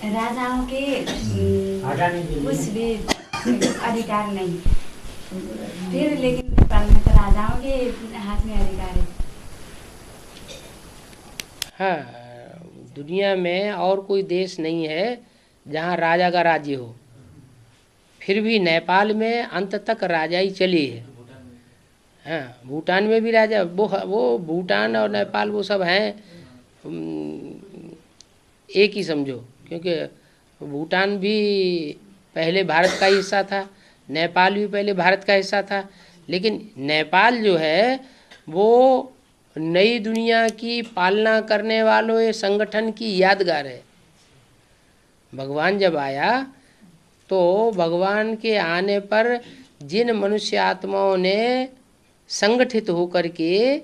राजाओं के कुछ भी अधिकार नहीं, फिर लेकिन नेपाल में तो राजाओं के हाथ में अधिकार है। हाँ, दुनिया में और कोई देश नहीं है जहाँ राजा का राज्य हो, फिर भी नेपाल में अंत तक राजाई चली है। हाँ, भूटान में भी राजा, वो भूटान और नेपाल वो सब हैं एक ही समझो, क्योंकि भूटान भी पहले भारत का हिस्सा था, नेपाल भी पहले भारत का हिस्सा था, लेकिन नेपाल जो है वो नई दुनिया की पालना करने वालों ये संगठन की यादगार है। भगवान जब आया तो भगवान के आने पर जिन मनुष्य आत्माओं ने संगठित होकर के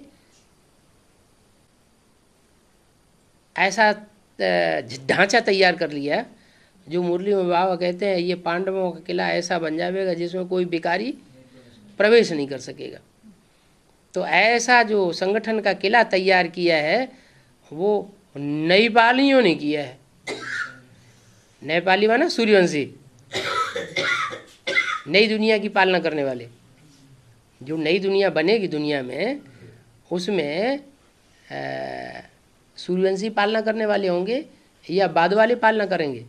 ऐसा ढांचा तैयार कर लिया, जो मुरली में बाबा कहते हैं ये पांडवों का किला ऐसा बन जाएगा जिसमें कोई भिखारी प्रवेश नहीं कर सकेगा। तो ऐसा जो संगठन का किला तैयार किया है वो नेपालियों ने किया है। नेपाली माना सूर्यवंशी, नई दुनिया की पालना करने वाले। जो नई दुनिया बनेगी दुनिया में, उसमें सूर्यवंशी पालना करने वाले होंगे या बाद वाले पालना करेंगे?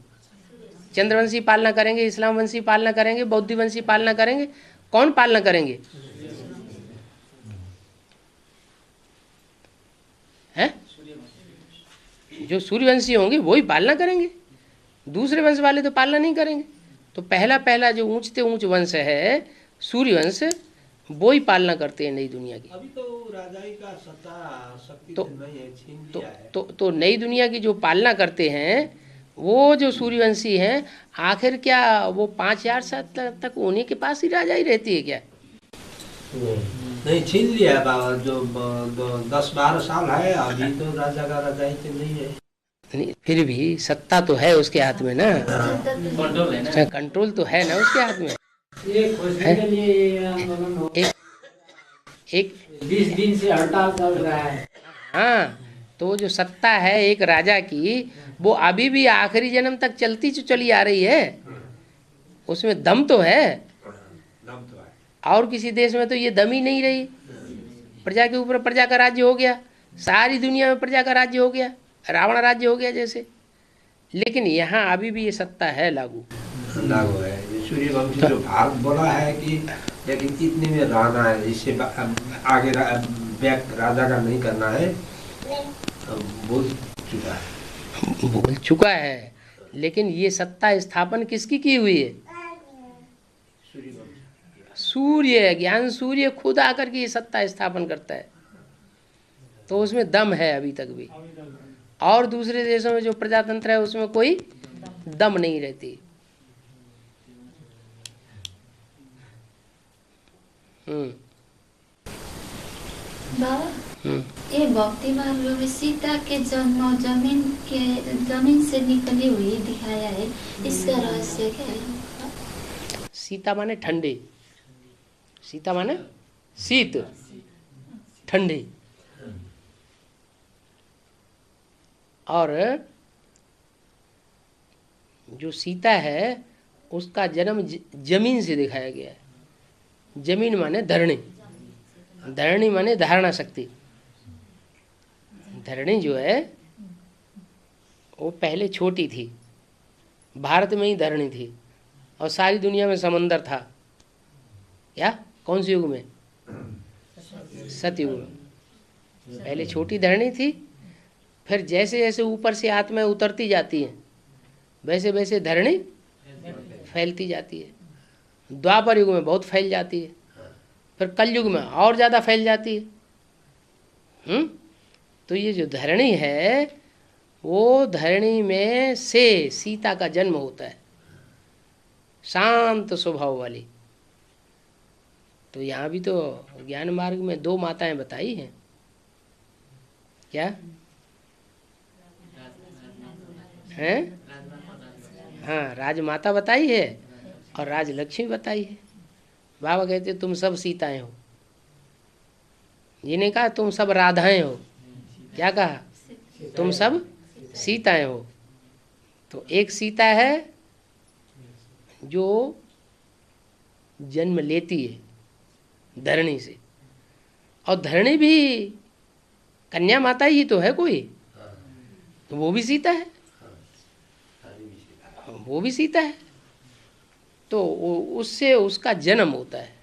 चंद्रवंशी पालना करेंगे, इस्लाम वंशी पालना करेंगे, बौद्ध वंशी पालना करेंगे? कौन पालना करेंगे? हैं? जो सूर्यवंशी होंगे वही पालना करेंगे, दूसरे वंश वाले तो पालना नहीं करेंगे। तो पहला जो ऊंचते ऊंच वंश है सूर्यवंश, वो ही पालना करते हैं नई दुनिया की। अभी तो राजाई का सत्ता शक्ति तो नहीं है, छीन लिया है। तो नई दुनिया की जो पालना करते हैं वो जो सूर्यवंशी हैं, आखिर क्या वो 5000 साल तक उन्हीं के पास ही राजाई रहती है क्या? नहीं, छीन लिया है बाबा, जो 10-12 साल है अभी तो राजा का राजाई तो नहीं है। नहीं, फिर भी सत्ता तो है उसके हाथ में ना, कंट्रोल है ना, कंट्रोल तो है ना उसके हाथ में। एक 20 दिन से हड़ताल चल रहा है। हाँ, तो जो सत्ता है एक राजा की, वो अभी भी आखिरी जन्म तक चलती चली आ रही है, उसमें दम तो है। और किसी देश में तो ये दम ही नहीं रही। प्रजा के ऊपर प्रजा का राज्य हो गया, सारी दुनिया में प्रजा का राज्य हो गया, रावण राज्य हो गया जैसे। लेकिन यहाँ अभी भी ये सत्ता है लागू है। सूर्यवंशी जो भारत बोला है कि लेकिन इतने में रहना है, इससे आगे राजा का नहीं करना है, बोल चुका है। लेकिन ये सत्ता स्थापन किसकी की हुई है? सूर्य, ज्ञान सूर्य खुद आकर के ये सत्ता स्थापन करता है। तो उसमें दम है अभी तक भी। और दूसरे देशों में जो प्रजातंत्र है उसमें कोई दम नहीं रहती। बाबा, ये भक्ति मार्ग में सीता के जन्म जमीन से निकली हुई दिखाया है, इसका रहस्य क्या है? सीता माने ठंडे, सीता माने शीत, ठंडे। और जो सीता है उसका जन्म जमीन से दिखाया गया है। जमीन माने धरणी, धरणी माने धारणा शक्ति। धरणी जो है वो पहले छोटी थी, भारत में ही धरणी थी, और सारी दुनिया में समंदर था। या कौन से युग में? सतयुग में। पहले छोटी धरणी थी, फिर जैसे जैसे ऊपर से आत्मा उतरती जाती है वैसे वैसे धरणी फैलती जाती है। द्वापर युग में बहुत फैल जाती है, फिर कलयुग में और ज़्यादा फैल जाती है। तो ये जो धरणी है वो धरणी में से सीता का जन्म होता है, शांत स्वभाव वाली। तो यहाँ भी तो ज्ञान मार्ग में 2 माताएं बताई हैं। क्या हैं? हाँ, राजमाता बताई है और राजलक्ष्मी बताई है। बाबा कहते तुम सब सीताएं हो, ये नहीं कहा तुम सब राधाएं हो। क्या कहा? तुम सब सीताएं हो। तो एक सीता है जो जन्म लेती है धरणी से, और धरणी भी कन्या माता ही तो है कोई, तो वो भी सीता है, वो भी सीता है। तो उससे उसका जन्म होता है।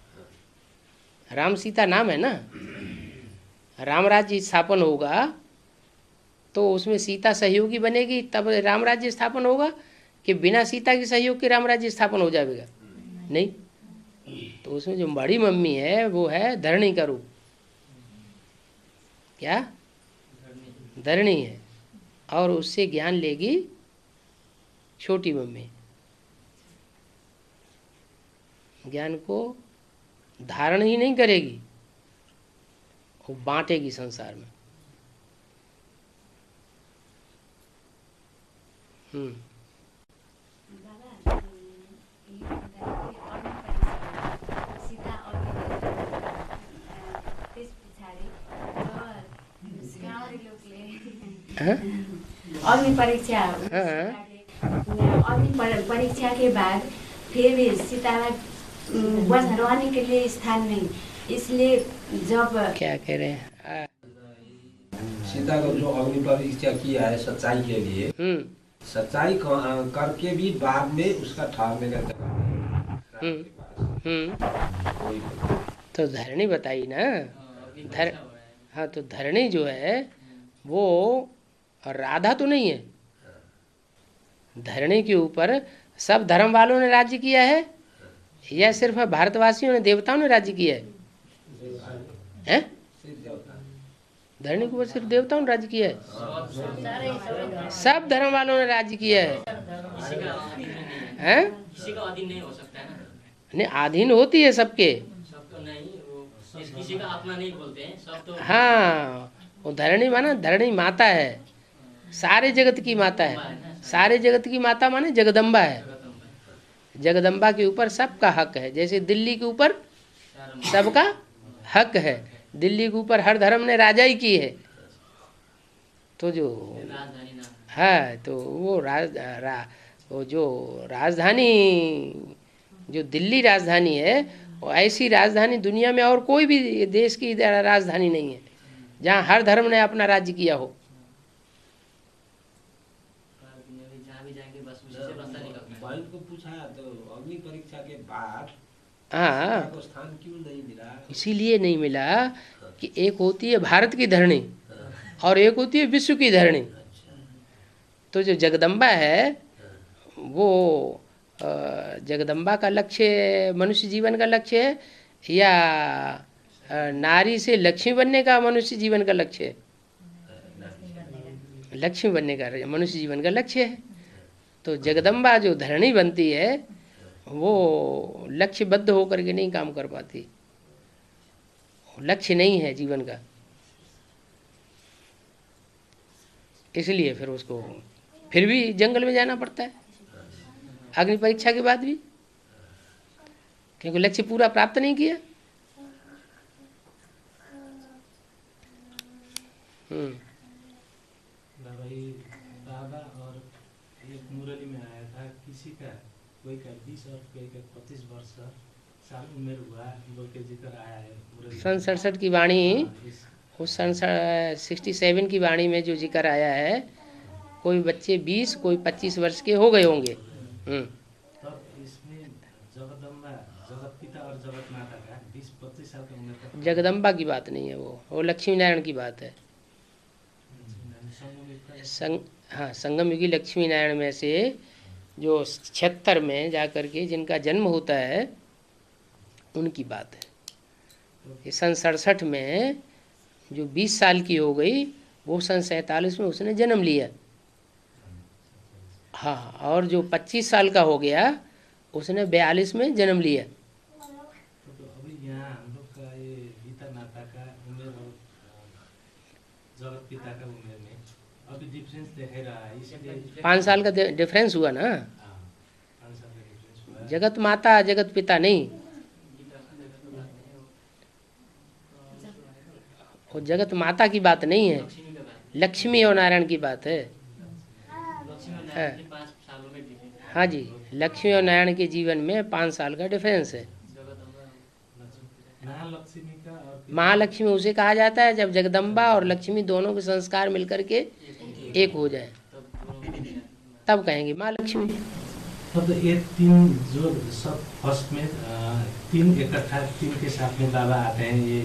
राम सीता नाम है ना, राम राज्य स्थापन होगा तो उसमें सीता सहयोगी बनेगी, तब राम राज्य स्थापन होगा, कि बिना सीता के सहयोग के राम राज्य स्थापन हो जाएगा? नहीं। तो उसमें जो बड़ी मम्मी है वो है धरणी का रूप। क्या? धरणी है, और उससे ज्ञान लेगी छोटी मम्मी। ज्ञान को धारण ही नहीं करेगी, वो बांटेगी संसार में। बाबा, ये सीता और त्यस पछाडि गाउँले लोगले अग्नि परीक्षा, अग्नि परीक्षा के बाद फिर भी सीतालाई रहने के लिए स्थान नहीं, इसलिए जब क्या कह रहे हैं, सीता को जो अग्नि परीक्षा किया है सच्चाई के लिए, सच्चाई करके भी बाद में उसका ठहरने का तो धरणी बताई ना। हाँ, तो धरणी जो है वो राधा तो नहीं है। धरणी के ऊपर सब धर्म वालों ने राज्य किया है या सिर्फ भारतवासियों ने, देवताओं ने राज्य किया है? धरणी के ऊपर सिर्फ देवताओं ने राज्य किया है? सब धर्म वालों ने राज्य किया है। हैं? किसी का अधीन नहीं हो सकता है ना? नहीं, अधीन होती है सबके। सबको नहीं, वो किसी का अपना नहीं बोलते हैं, सब तो। हाँ, वो धरणी माना धरणी माता है, सारे जगत की माता है। सारे जगत की माता माने जगदम्बा है। जगदम्बा के ऊपर सबका हक है। जैसे दिल्ली के ऊपर सबका हक है, दिल्ली के ऊपर हर धर्म ने राजाई की है। तो जो है तो वो वो जो राजधानी, जो दिल्ली राजधानी है, वो ऐसी राजधानी दुनिया में और कोई भी देश की राजधानी नहीं है जहाँ हर धर्म ने अपना राज्य किया हो। को पूछा तो अग्नि परीक्षा के बाद हाँ, स्थान क्यों नहीं मिला? इसीलिए नहीं मिला कि एक होती है भारत की धरणी और एक होती है विश्व की धरणी। तो जो जगदम्बा है वो जगदम्बा का लक्ष्य मनुष्य जीवन का लक्ष्य है या नारी से लक्ष्मी बनने का मनुष्य जीवन का लक्ष्य है? लक्ष्मी बनने का मनुष्य जीवन का लक्ष्य है। तो जगदम्बा जो धरणी बनती है वो लक्ष्यबद्ध होकर के नहीं काम कर पाती, लक्ष्य नहीं है जीवन का, इसलिए फिर उसको फिर भी जंगल में जाना पड़ता है अग्नि परीक्षा के बाद भी, क्योंकि लक्ष्य पूरा प्राप्त नहीं किया। बाबा और एक मुरली में आया था, किसी का कोई का 20 और कोई का 25 वर्ष साल उम्र हुआ बोल के जिक्र आया है। सन 67 की वाणी, उस सन 67 की वाणी में जो जिक्र आया है, कोई बच्चे 20 कोई 25 वर्ष के हो गए होंगे। तब इसमें जगदम्बा, जगत पिता और जगत माता का 20-25 साल का उम्र तक। जगदम्बा की बात नहीं है, वो लक्ष्मी नारायण की बात है। हाँ, संगम युगी लक्ष्मी नारायण में से जो 76 में जाकर के जिनका जन्म होता है उनकी बात है। ये सन 67 में जो 20 साल की हो गई वो सन 47 में उसने जन्म लिया। हाँ, और जो 25 साल का हो गया उसने 42 में जन्म लिया। तो अभी यहाँ हम लोग का ये पिता माता का उम्र और जगत पिता का उम्र में अभी डिफरेंस दिख रहा है, इसलिए 5 साल का डिफरेंस हुआ ना। 5 साल का डिफरेंस हुआ। जगत माता जगत पिता नहीं, वो जगत माता की बात नहीं है, लक्ष्मी और नारायण की बात है। लक्ष्मी और हाँ। नारायण के 5 सालों में difference है। हाँ जी, लक्ष्मी और नारायण के जीवन में 5 साल का डिफरेंस है। जगदम्बा महालक्ष्मी का और महालक्ष्मी उसे कहा जाता है जब जगदम्बा और लक्ष्मी दोनों के संस्कार मिलकर के एक हो जाए, तब दोनों तब कहेंगे महालक्ष्मी। तब ये तीन जो सब फर्स्ट में तीन इकट्ठा तीन के साथ में बाबा आते हैं, ये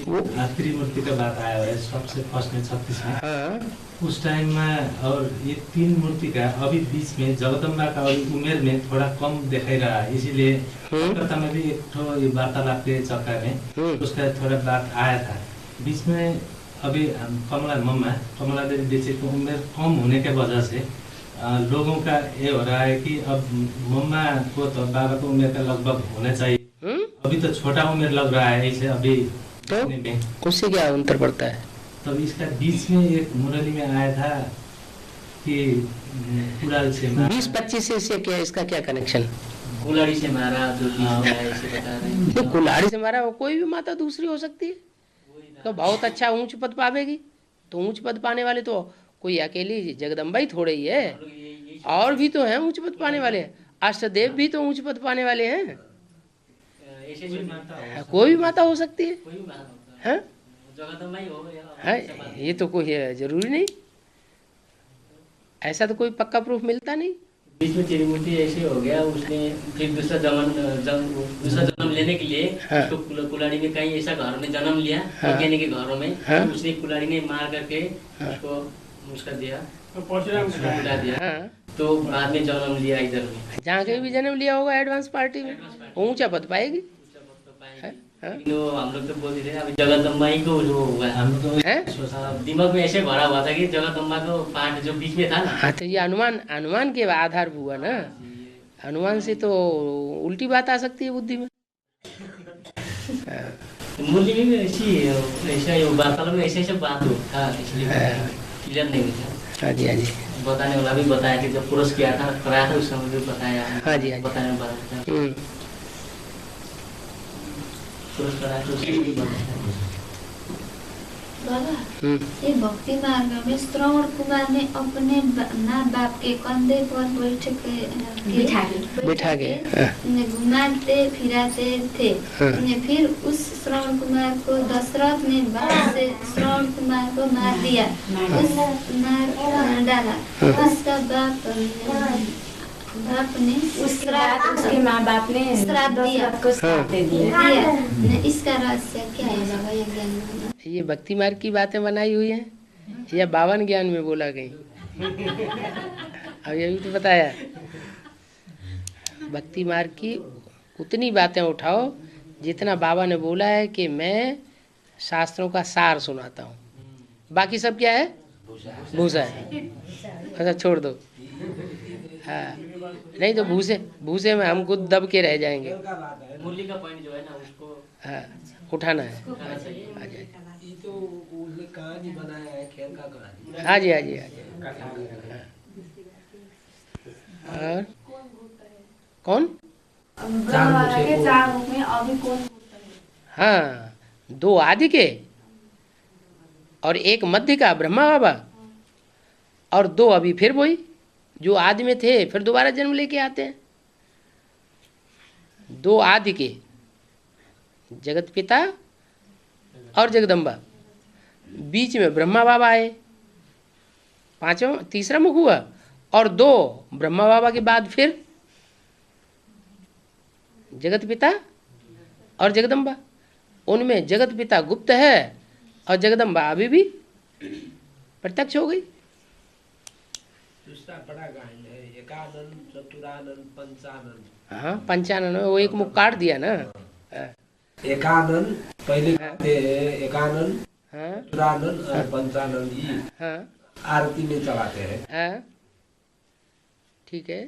वो त्रिमूर्ति का बात आया है सबसे फर्स्ट में 36 में हाँ उस टाइम में। और ये तीन मूर्ति का अभी बीच में जगदम्बा का अभी उमेर में थोड़ा कम दिखाई रहा है, इसीलिए कलकत्ता में भी एक ठो ये वार्तालाप के चक्कर में उसका थोड़ा बात आया था बीच में। अभी कमला देवी दीक्षित को उम्र कम होने के वजह से लोगों का ये हो रहा है कि अब मम्मा को तो बाबा को उम्र का लगभग होना चाहिए, अभी तो छोटा उम्र लग रहा है ऐसे अभी देखने में। उससे क्या अंतर पड़ता है? तब इसका बीच में एक मुरली में आया था कि कुड़ाल से 20-25 से क्या इसका क्या कनेक्शन? कुल्हाड़ी से मारा जो बीच में आया इसे बता रहे हैं। तो कुल्हाड़ी से मारा वो कोई भी माता दूसरी हो सकती है, तो बहुत अच्छा ऊंच पद पावेगी। तो ऊंच पद पाने वाले तो कोई अकेली जगदम्बा ही थोड़े ही है, हम लोग ये और भी तो हैं ऊंच पद पाने वाले। अष्टदेव भी तो ऊंच पद पाने वाले हैं, ऐसे जो माता कोई भी माता हो सकती है। कोई भी माता होता है, हैं? जगदम्बा ही हो या है, ये तो कोई जरूरी नहीं, ऐसा तो कोई पक्का प्रूफ मिलता नहीं। बीच में त्रिमूर्ति ऐसे हो गया, उसने फिर दूसरा जन्म लेने के लिए हाँ। उसको कुल्हाड़ी में कहीं ऐसा घरों में जन्म लिया, हाँ। अज्ञानी के घरों में। हाँ। तो उसने कुल्हाड़ी ने मार करके हाँ। उसको उसका दिया, उठा दिया। हाँ, तो बाद में जन्म लिया इधर में। जहाँ कहीं भी जन्म लिया होगा एडवांस पार्टी में, ऊंचा पद पाएगी। हाँ? तो हम लोग तो बोलते थे अभी जगदम्बा ही को जो हुआ, हम लोग तो हैं? सोचा दिमाग में ऐसे भरा हुआ था कि जगदम्बा को पार्ट जो बीच में था ना, हाँ, तो ये अनुमान के आधार पर हुआ ना, अनुमान से तो उल्टी बात आ सकती है बुद्धि में। मुरली में भी ऐसा ये वार्तालाप में ऐसे बात था, इसलिए क्लियर नहीं था। हाँ जी, हाँ जी, बताने वाला भी बताया कि जब पुरुष किया था कराया था उस समय भी बताया। हाँ जी, हाँ जी। बताने वाला था पुरुष कराया तो उसमें भी बताया। बाबा हम्म। ये भक्ति मार्ग में श्रवण कुमार ने अपने माँ बाप के कंधे पर बिठा के, हाँ। घुमाते फिराते थे। हाँ। फिर उस श्रवण कुमार को दशरथ ने बाण से श्रवण कुमार को मार दिया, मार डाला। उसका बाप ने उसके बाद उसके माँ बाप ने श्राप दिया। दशरथ को श्राप दे दिया। इसका रहस्य क्या है बाबा? ये ज्ञान में ये भक्ति मार्ग की बातें बनाई हुई हैं या बावन ज्ञान में बोला गई? अब ये भी तो बताया, भक्ति मार्ग की उतनी बातें उठाओ जितना बाबा ने बोला है कि मैं शास्त्रों का सार सुनाता हूँ, बाकी सब क्या है? भूसा है। अच्छा, छोड़ दो। हाँ, नहीं तो भूसे में हम खुद दब के रह जाएंगे। मुरली का पॉइंट जो है ना उसको हाँ, उठाना है। उठाना चाहिए। हाँ जी, ये तो उसने कहानी बनाया है, खेल का कहानी। हाँ जी, हाँ जी, हाँ जी। और कौन? चार रूप में अभी कौन? हाँ, 2 आदि के और एक मध्य का ब्रह्मा बाबा, और 2 अभी फिर वही जो आदि में थे फिर दोबारा जन्म लेके आते हैं। 2 आदि के, जगत पिता और जगदम्बा, बीच में ब्रह्मा बाबा आए, तीसरा मुख हुआ, और 2 ब्रह्मा बाबा के बाद फिर जगत पिता और जगदम्बा। उनमें जगत पिता गुप्त है और जगदम्बा अभी भी प्रत्यक्ष हो गई। दूसरा बड़ा गायन है, एकानन चतुरानन पंचानन। हाँ, पंचानन, वो एक मुख काट दिया ना। हाँ, एकानन पहले गाते हैं, एकानन हाँ, चतुरानन और पंचानन ये हाँ, आरती में चलाते हैं। हाँ, ठीक है।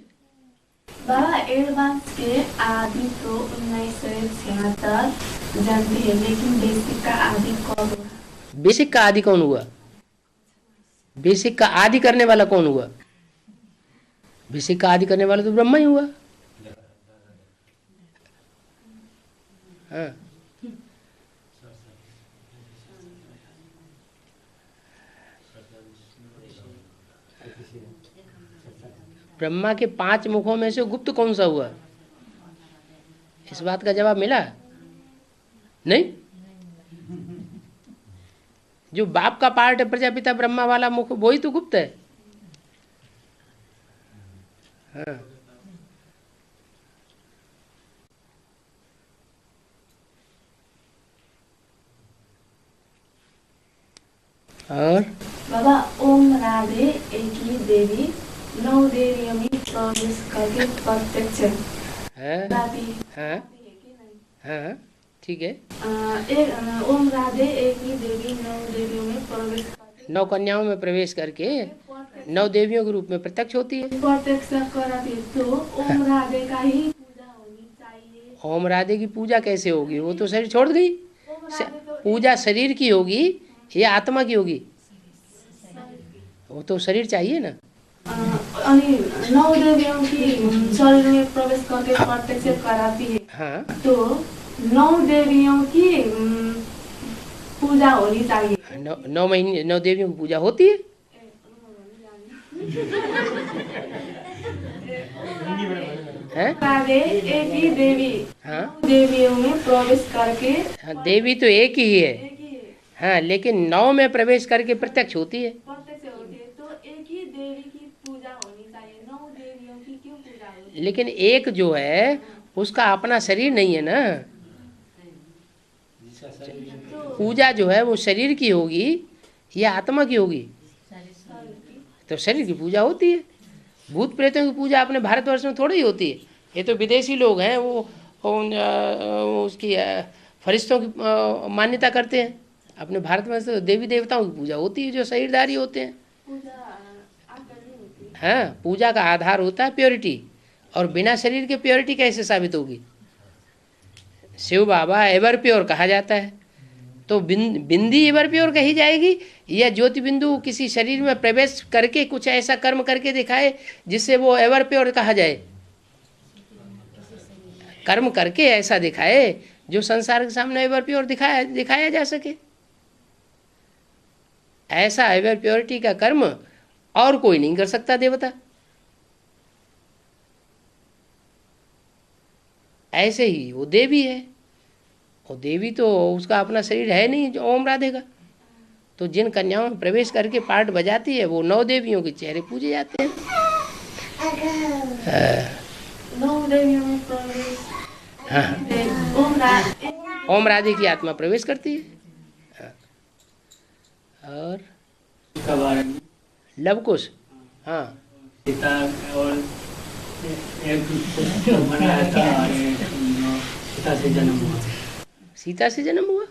बाबा एडवांस के आदि तो 1976 जानते हैं, लेकिन बेसिक का आदि कौन हुआ? बेसिक का आदि कौन हुआ? बेसिक का आदि करने वाला कौन हुआ? बेसिक का आदि करने वाला तो ब्रह्मा ही हुआ। हाँ, ब्रह्मा के 5 मुखों में से गुप्त कौन सा हुआ? इस बात का जवाब मिला नहीं? जो बाप का पार्ट है प्रजापिता ब्रह्मा वाला मुख, वही तो गुप्त है। हाँ। और बाबा ओम राधे एक ही देवी 9 देवियों में प्रवेश करके प्रत्यक्ष है। राधे हाँ हाँ ठीक है। ओम राधे एक ही देवी 9 देवियों में प्रवेश करके 9 कन्याओं में प्रवेश करके 9 देवियों के रूप में प्रत्यक्ष होती है। प्रत्यक्ष कराती है, तो ओम राधे का ही पूजा होनी चाहिए। ओम राधे की पूजा कैसे होगी? वो तो शरीर छोड़ गई। ओम राधे तो पूजा शरीर की होगी या आत्मा की होगी? वो तो शरीर चाहिए ना। 9 देवियों की शरीर में प्रवेश करके प्रत्यक्ष कराती है। हाँ तो 9 देवियों की पूजा होनी चाहिए। 9 महीने 9 देवियों की पूजा होती है। हैं? राधे एक ही देवी हाँ 9 देवियों में प्रवेश करके हाँ, देवी तो एक ही है। एक ही है, हाँ, लेकिन 9 में प्रवेश करके प्रत्यक्ष होती है। प्रत्यक्ष होती है, तो एक ही देवी की पूजा होनी चाहिए। 9 देवियों की क्यों पूजा होती लेकिन एक जो है उसका अपना शरीर नहीं है ना। पूजा जो है वो शरीर की होगी या आत्मा की होगी? तो शरीर की पूजा होती है। भूत प्रेतों की पूजा अपने भारतवर्ष में थोड़ी ही होती है। ये तो विदेशी लोग हैं, वो उसकी फरिश्तों की मान्यता करते हैं। अपने भारत में तो देवी देवताओं की पूजा होती है जो शरीरधारी होते हैं। हाँ, पूजा का आधार होता है प्योरिटी, और बिना शरीर के प्योरिटी कैसे साबित होगी? शिव बाबा एवर प्योर कहा जाता है, तो बिंदी एवर प्योर कही जाएगी या ज्योति बिंदु किसी शरीर में प्रवेश करके कुछ ऐसा कर्म करके दिखाए जिससे वो एवर प्योर कहा जाए? कर्म करके ऐसा दिखाए जो संसार के सामने एवर प्योर दिखाया जा सके। ऐसा एवर प्योरिटी का कर्म और कोई नहीं कर सकता देवता। ऐसे ही वो देवी है। वो देवी तो उसका अपना शरीर है नहीं जो ओम राधे का। तो जिन कन्याओं में प्रवेश करके पार्ट बजाती है वो 9 देवियों के चेहरे पूजे जाते हैं। 9 देवियों में प्रवेश हाँ, ओम राधे की आत्मा प्रवेश करती है। हाँ। और लव कुश, हाँ सीता और एक बनाया था और सीता से जन्म हुआ। सीता से जन्म हुआ।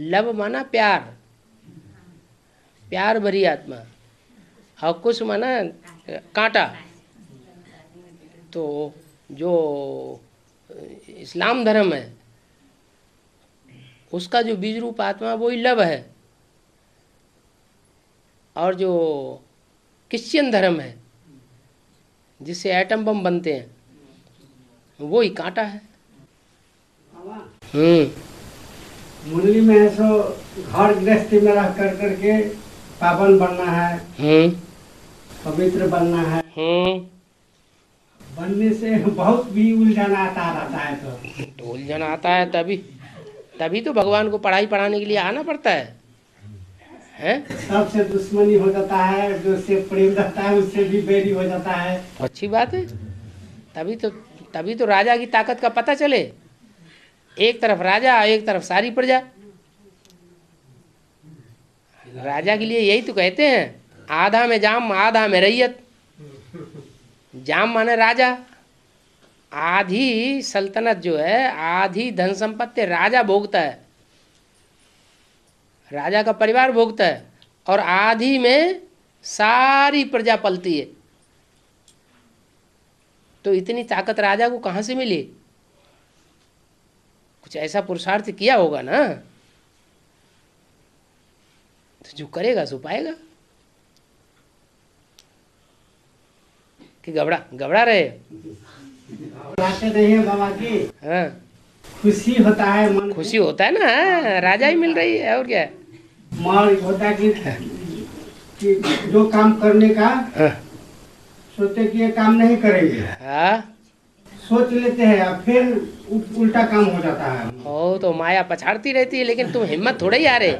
लव माना प्यार, प्यार भरी आत्मा, और कुश माना कांटा। तो जो इस्लाम धर्म है उसका जो बीज रूप आत्मा वही लव है, और जो क्रिश्चियन धर्म है जिससे एटम बम बनते हैं वो ही कांटा है। मुरली में है सो घर गृहस्थी में रह कर करके पावन बनना है, पवित्र बनना है। बनने से बहुत भी उलझन आता रहता है। तो उलझन आता है तभी तो भगवान को पढ़ाने के लिए आना पड़ता है। सबसे दुश्मनी हो जाता है, जो से प्रेम रहता है उससे भी बैरी हो जाता है। अच्छी बात है। तभी तो राजा की ताकत का पता चले। एक तरफ राजा, एक तरफ सारी प्रजा। राजा के लिए यही तो कहते हैं, आधा में जाम आधा में रैयत। जाम माने राजा, आधी सल्तनत जो है, आधी धन संपत्ति राजा भोगता है, राजा का परिवार भोगता है, और आधी में सारी प्रजा पलती है। तो इतनी ताकत राजा को कहाँ से मिली? कुछ ऐसा पुरुषार्थ किया होगा ना। तो जो करेगा सो पाएगा। कि घबरा रहे? घबराते नहीं है बाबा की। हाँ, खुशी होता है मन, खुशी होता है ना। राजा ही मिल रही है और क्या। मन होता है कि कि जो काम करने का हाँ। सोचते कि ये काम नहीं करेंगे, हाँ सोच लेते हैं और फिर उल्टा काम हो जाता है। हो तो माया पछाड़ती रहती है, लेकिन तुम हिम्मत थोड़ा ही हारे।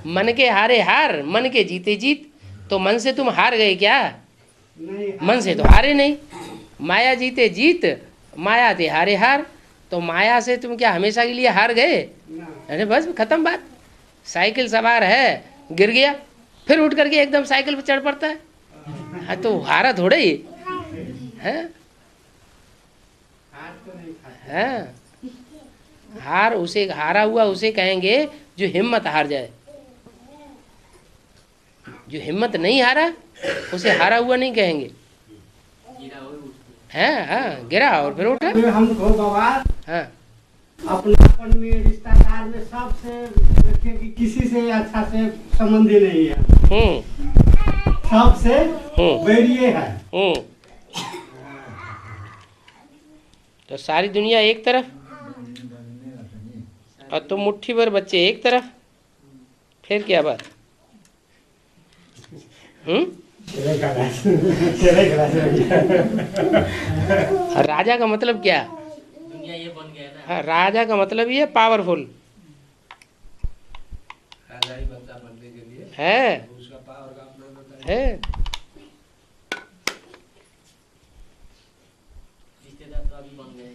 मन के हारे हार, मन के जीते जीत। तो मन से तुम हार गए क्या? नहीं, मन से तो हारे नहीं। माया जीते जीत, माया ते हारे हार। तो माया से तुम क्या हमेशा के लिए हार गए? अरे बस खत्म बात। साइकिल सवार है, गिर गया, फिर उठ करके एकदम साइकिल पर चढ़ पड़ता है। हाँ तो हारा थोड़ा ही है। हाँ, हार उसे, हारा हुआ उसे कहेंगे जो हिम्मत हार जाए। जो हिम्मत नहीं हारा उसे हारा हुआ नहीं कहेंगे। हाँ हाँ, गिरा और फिर उठा। तो हमको बाबा हाँ अपनापन में, रिश्तेदार में सबसे देखिए कि किसी से अच्छा से संबंध ही नहीं है, सबसे बैरिए है। तो सारी दुनिया एक तरफ और तुम मुट्ठी भर बच्चे एक तरफ, फिर क्या बात? राजा का मतलब क्या? दुनिया ये बन गया ना। हाँ, राजा का मतलब ये पावरफुल राजा ही बनता बनने के लिए है। उसका पावर का अपना होता है रिश्तेदार तो अभी बन गए,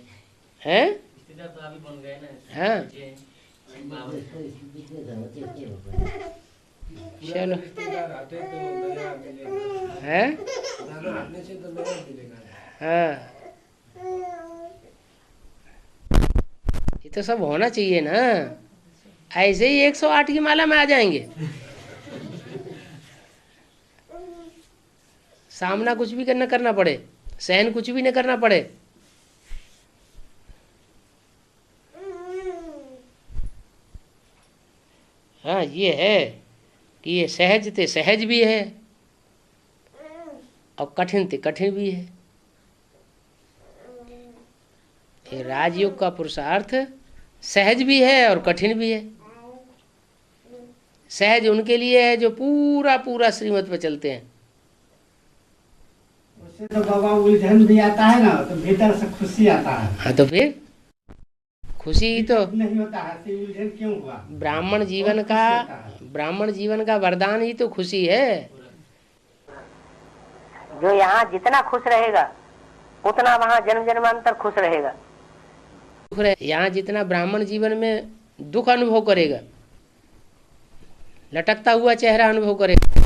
हैं? रिश्तेदार तो अभी बन गए ना। हाँ चलो रिश्तेदार हटे तो नया मिलेगा, है। पुराना हटने से तो नया मिलेगा। हाँ, ये तो सब होना चाहिए ना। ऐसे ही 108 की माला में आ जाएंगे। सामना कुछ भी न करना पड़े, सहन कुछ भी न करना पड़े। हाँ, ये है कि ये सहज ते सहज भी है और कठिन ते कठिन भी है। ये राजयोग का पुरुषार्थ सहज भी है और कठिन भी है। सहज उनके लिए है जो पूरा पूरा श्रीमत पे चलते हैं। उससे तो बाबा उलझन भी आता है ना, तो भीतर से खुशी आता है। हाँ तो फिर खुशी ही तो नहीं होता है, तो उलझन क्यों हुआ? ब्राह्मण जीवन का वरदान ही तो खुशी है। जो यहाँ जितना खुश रहेगा उतना वहाँ जन्म जन्मांतर खुश रहेगा। यहाँ जितना ब्राह्मण जीवन में दुख अनुभव करेगा, लटकता हुआ चेहरा अनुभव करेगा,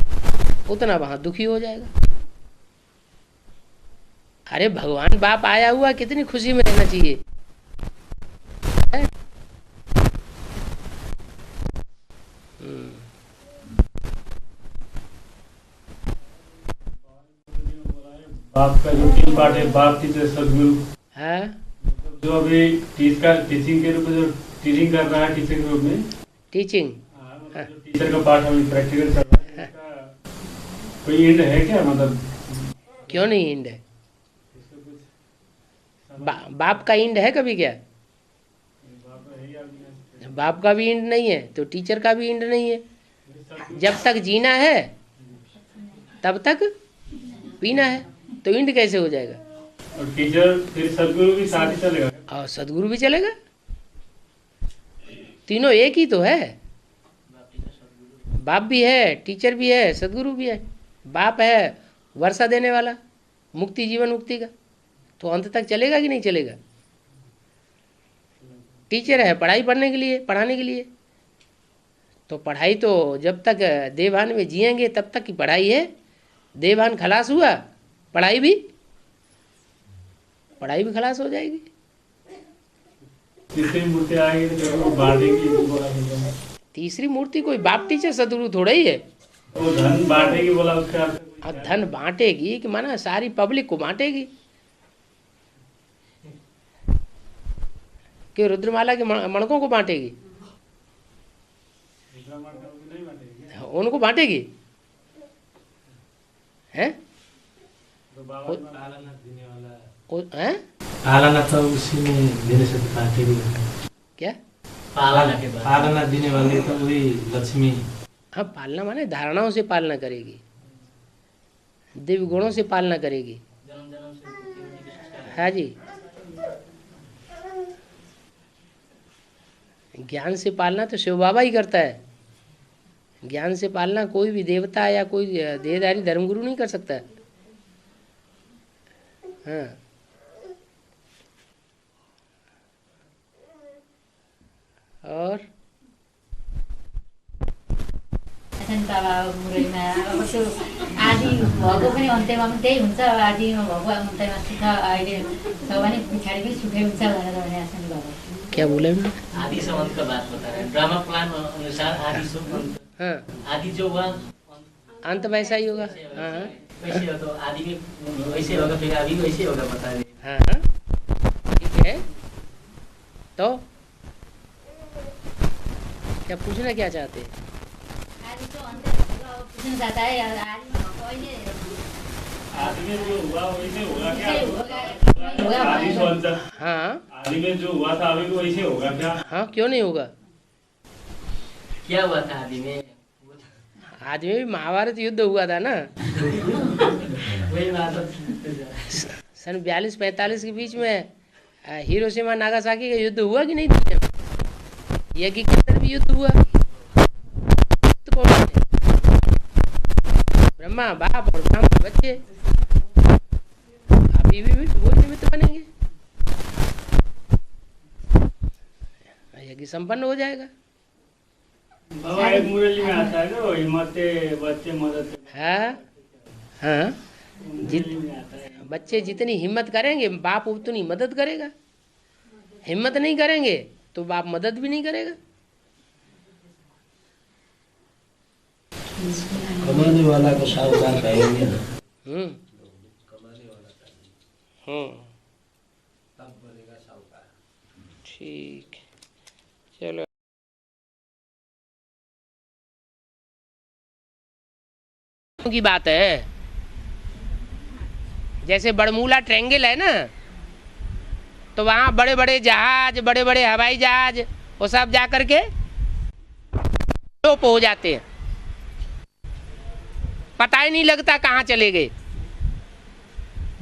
उतना वहाँ दुखी हो जाएगा। अरे भगवान बाप आया हुआ, कितनी खुशी में रहना चाहिए। बाप का जो 3 पार्ट है, बाप टीचर सदगुरु है, जो अभी टीचिंग के रूप में जो टीचिंग कर रहा है, टीचर के रूप में टीचिंग मतलब टीचर का पार्ट अभी प्रैक्टिकल चल रहा है। इसका कोई एंड है क्या? मतलब क्यों नहीं इंड है? बाप का इंड है कभी क्या? बाप का भी इंड नहीं है तो टीचर का भी इंड नहीं है। जब तक जीना है तब तक पीना है, तो इंड कैसे हो जाएगा? और टीचर फिर सदगुरु भी साथ ही चलेगा और सदगुरु भी चलेगा। तीनों एक ही तो है। बाप भी है, टीचर भी है, सदगुरु भी है। बाप है वर्षा देने वाला, मुक्ति जीवन मुक्ति का, तो अंत तक चलेगा कि नहीं चलेगा? टीचर है पढ़ाई पढ़ने के लिए, पढ़ाने के लिए, तो पढ़ाई तो जब तक देवभान में जिएंगे तब तक की पढ़ाई है। देवभान खलास हुआ, पढ़ाई भी खलास हो जाएगी। तीसरी मूर्ति आएगी तो बांटेगी। तीसरी मूर्ति कोई बाप टीचर सदगुरु थोड़ा ही है। वो धन बांटेगी बोला, उसका अब धन बांटेगी कि माना सारी पब्लिक को बांटेगी कि रुद्रमाला के मणकों को बांटेगी? उनको बांटेगी हैं? पालना तो उसी में देने से बांटेगी। क्या पालना देने वाले तो वही लक्ष्मी हाँ, पालना माने धारणाओं से पालना करेगी, दिव्य गुणों से पालना करेगी। जन्म जन्म से उनकी संस्कार। हाँ जी, ज्ञान से पालना तो शिव बाबा ही करता है। ज्ञान से पालना कोई भी देवता या कोई देहधारी धर्मगुरु नहीं कर सकता। हाँ, और बाबा मुरैमा अब त्यो आदि भएको पनि अन्त्यमा पनि त्यही हुन्छ, आदिमा भएको अन्त्यमा सुख अहिले छ भने पछाडि पनि सुखै हुन्छ भनेर भने आछन् बाबा। क्या बोले? आदि से अंत का बात बता रहे हैं। ड्रामा प्लान अनुसार आदि से अंत। हाँ, आदि जो हुआ अंत वैसा ही होगा। हाँ वैसे हो, तो आदि में वैसे होगा, फिर आदि वैसे होगा, बता रहे। हाँ हाँ, ठीक है। तो क्या पूछना क्या चाहते हैं? आदि तो अन्त होगा, पूछना चाहता है आदि में भएको अहिले आदि में जो हुआ वैसे होगा क्या? होगा आदि तो अंत। हाँ, आदि में जो हुआ था अभी भी वैसे होगा क्या? हाँ, क्यों नहीं होगा? क्या हुआ था आदि में? आदि में भी महाभारत युद्ध हुआ था ना। वही बात सन 42-45 के बीच में हिरोशिमा नागासाकी का युद्ध हुआ कि नहीं दुनिया में? यज्ञ के अंदर भी युद्ध हुआ। तो कौन है? ब्रह्मा बाप और ब्राह्मण बच्चे। अभी भी वो निमित्त बनेंगे, यज्ञ संपन्न हो जाएगा। बाबा एक मुरली में आता है ना, वही मरते बच्चे मदद। हाँ हाँ, बच्चे जितनी हिम्मत करेंगे बाप उतनी मदद करेगा। हिम्मत नहीं करेंगे तो बाप मदद भी नहीं करेगा। कमाने वाला को साहूकार कहेंगे ना। तब बनेगा साहूकार। ठीक, चलो। की बात है, जैसे बड़मूला ट्रायंगल है ना, तो वहाँ बड़े बड़े जहाज, बड़े बड़े हवाई जहाज, वो सब जा करके लोप हो जाते हैं, पता ही नहीं लगता कहाँ चले गए।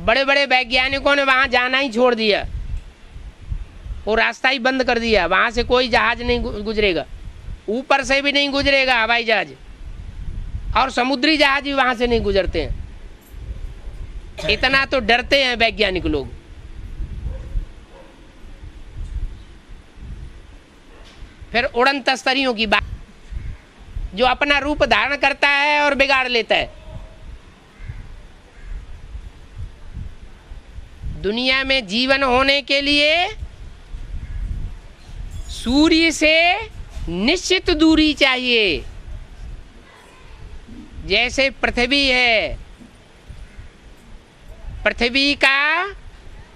बड़े बड़े वैज्ञानिकों ने वहाँ जाना ही छोड़ दिया, वो रास्ता ही बंद कर दिया। वहाँ से कोई जहाज नहीं गुजरेगा, ऊपर से भी नहीं गुजरेगा हवाई जहाज, और समुद्री जहाज भी वहाँ से नहीं गुजरते हैं। इतना तो डरते हैं वैज्ञानिक लोग। फिर उड़न तस्तरियों की बात, जो अपना रूप धारण करता है और बिगाड़ लेता है। दुनिया में जीवन होने के लिए सूर्य से निश्चित दूरी चाहिए। जैसे पृथ्वी है, पृथ्वी का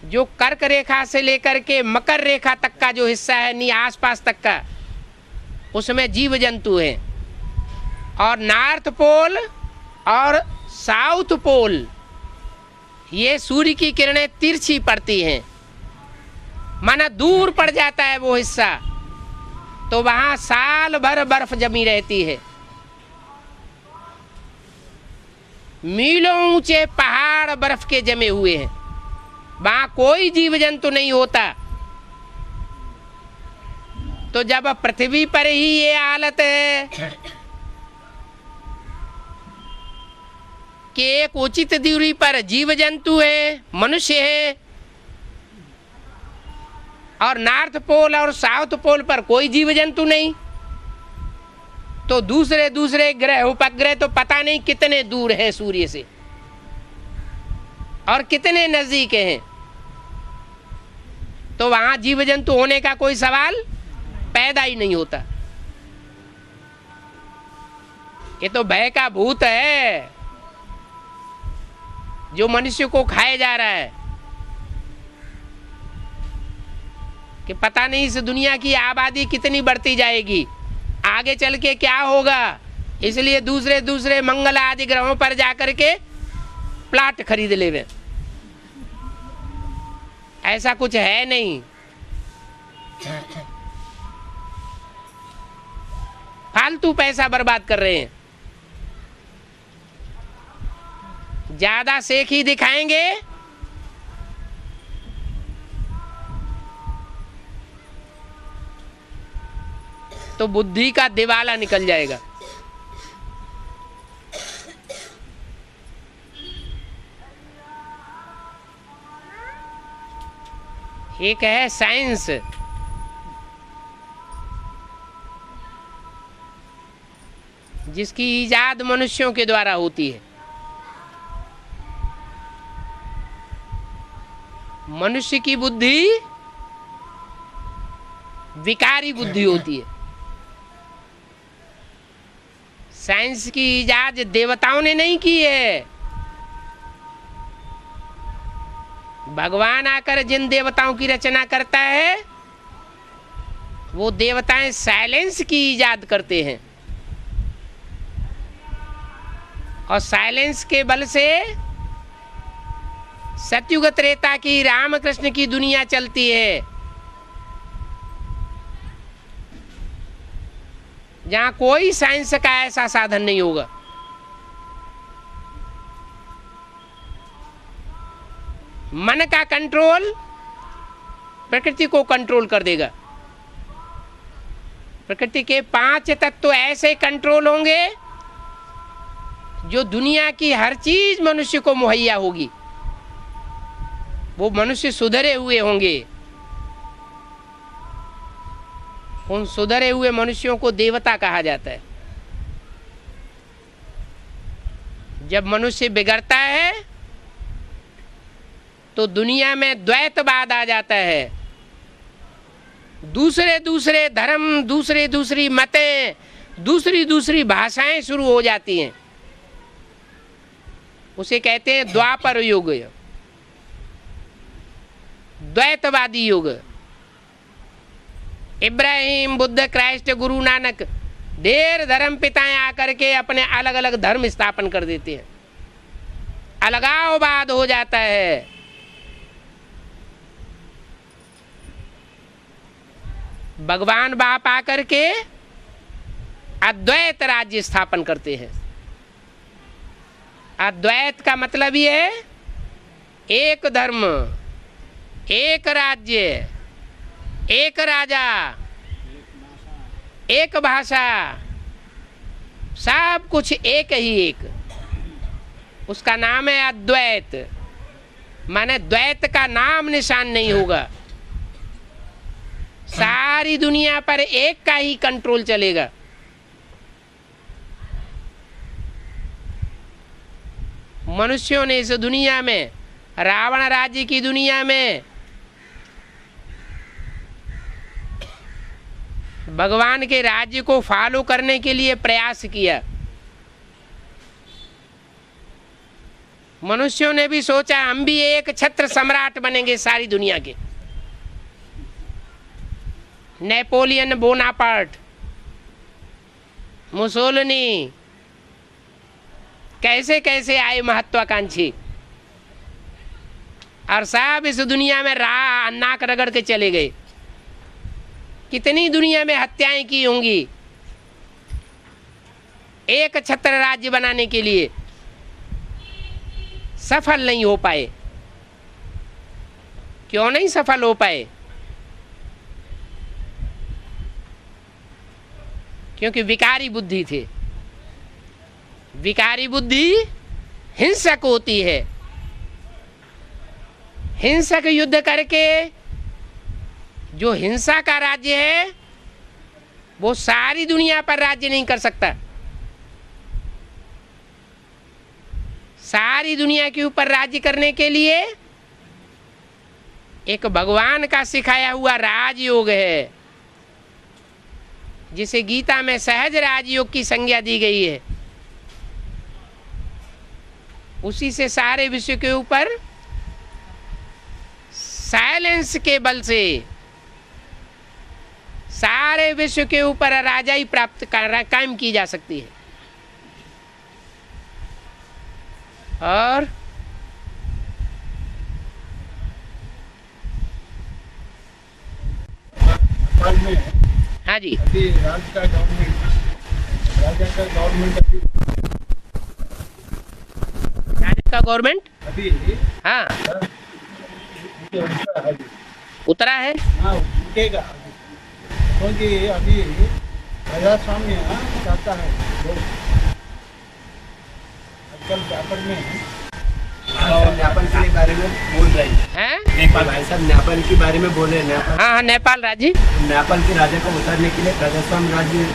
जो कर्क रेखा से लेकर के मकर रेखा तक का जो हिस्सा है, नी आसपास तक का, उसमें जीव जंतु हैं। और नॉर्थ पोल और साउथ पोल, ये सूर्य की किरणें तिरछी पड़ती हैं, माना दूर पड़ जाता है वो हिस्सा, तो वहाँ साल भर बर्फ जमी रहती है। मीलों ऊंचे पहाड़ बर्फ के जमे हुए हैं, वहाँ कोई जीव जंतु नहीं होता। तो जब पृथ्वी पर ही ये हालत है कि एक उचित दूरी पर जीव जंतु है, मनुष्य है, और नॉर्थ पोल और साउथ पोल पर कोई जीव जंतु नहीं, तो दूसरे दूसरे ग्रह उपग्रह तो पता नहीं कितने दूर हैं सूर्य से और कितने नजदीक हैं। तो वहां जीव जंतु होने का कोई सवाल पैदा ही नहीं होता। ये तो भय का भूत है जो मनुष्य को खाए जा रहा है कि पता नहीं इस दुनिया की आबादी कितनी बढ़ती जाएगी, आगे चल के क्या होगा। इसलिए दूसरे दूसरे मंगल आदि ग्रहों पर जाकर के प्लाट खरीद लेवे। ऐसा कुछ है नहीं। फालतू पैसा बर्बाद कर रहे हैं। ज्यादा सेख ही दिखाएंगे तो बुद्धि का दिवाला निकल जाएगा। एक है साइंस, जिसकी इजाद मनुष्यों के द्वारा होती है। मनुष्य की बुद्धि विकारी बुद्धि होती है। साइंस की इजाद देवताओं ने नहीं की है। भगवान आकर जिन देवताओं की रचना करता है वो देवताएं साइलेंस की इजाद करते हैं, और साइलेंस के बल से सतयुग त्रेता की रामकृष्ण की दुनिया चलती है, जहां कोई साइंस का ऐसा साधन नहीं होगा। मन का कंट्रोल प्रकृति को कंट्रोल कर देगा। प्रकृति के 5 तत्व ऐसे कंट्रोल होंगे जो दुनिया की हर चीज मनुष्य को मुहैया होगी। वो मनुष्य सुधरे हुए होंगे। उन सुधरे हुए मनुष्यों को देवता कहा जाता है। जब मनुष्य बिगड़ता है तो दुनिया में द्वैतवाद आ जाता है। दूसरे दूसरे धर्म, दूसरे दूसरी मतें, दूसरी दूसरी भाषाएं शुरू हो जाती हैं। उसे कहते हैं द्वापर युग, द्वैतवादी युग। इब्राहिम, बुद्ध, क्राइस्ट, गुरु नानक, ढेर धर्म पिताएं आकर के अपने अलग अलग धर्म स्थापन कर देते हैं। अलगाववाद हो जाता है। भगवान बाप आकर के अद्वैत राज्य स्थापन करते हैं। अद्वैत का मतलब ये है एक धर्म, एक राज्य, एक राजा, एक भाषा, सब कुछ एक ही एक। उसका नाम है अद्वैत। माने द्वैत का नाम निशान नहीं होगा। सारी दुनिया पर एक का ही कंट्रोल चलेगा। मनुष्यों ने इस दुनिया में, रावण राज्य की दुनिया में, भगवान के राज्य को फॉलो करने के लिए प्रयास किया। मनुष्यों ने भी सोचा हम भी एक छत्र सम्राट बनेंगे सारी दुनिया के। नेपोलियन बोनापार्ट, मुसोलिनी, कैसे कैसे आए महत्वाकांक्षी, और सब इस दुनिया में नाक रगड़ के चले गए। कितनी दुनिया में हत्याएं की होंगी एक छत्र राज्य बनाने के लिए, सफल नहीं हो पाए। क्यों नहीं सफल हो पाए? क्योंकि विकारी बुद्धि थे। विकारी बुद्धि हिंसक होती है। हिंसक युद्ध करके जो हिंसा का राज्य है वो सारी दुनिया पर राज्य नहीं कर सकता। सारी दुनिया के ऊपर राज्य करने के लिए एक भगवान का सिखाया हुआ राजयोग है, जिसे गीता में सहज राजयोग की संज्ञा दी गई है। उसी से सारे विश्व के ऊपर साइलेंस के बल से सारे विश्व के ऊपर राजाई प्राप्त कायम की जा सकती है। और में हाँ जी, राज्य का गवर्नमेंट राजा का गवर्नमेंट अभी राजा का गवर्नमेंट अभी हाँ उतरा है। हाँ उठेगा क्योंकि अभी प्रजास्वाम्य चाहता है लोग आजकल पेपर में नेपाल के बारे में बोल रहे हैं। नेपाल भाई साहब नेपाल के बारे में बोले नेपाल। हाँ हाँ नेपाल राज्य, नेपाल के राजा को उतारने के लिए प्रजास्वाम्य राज्य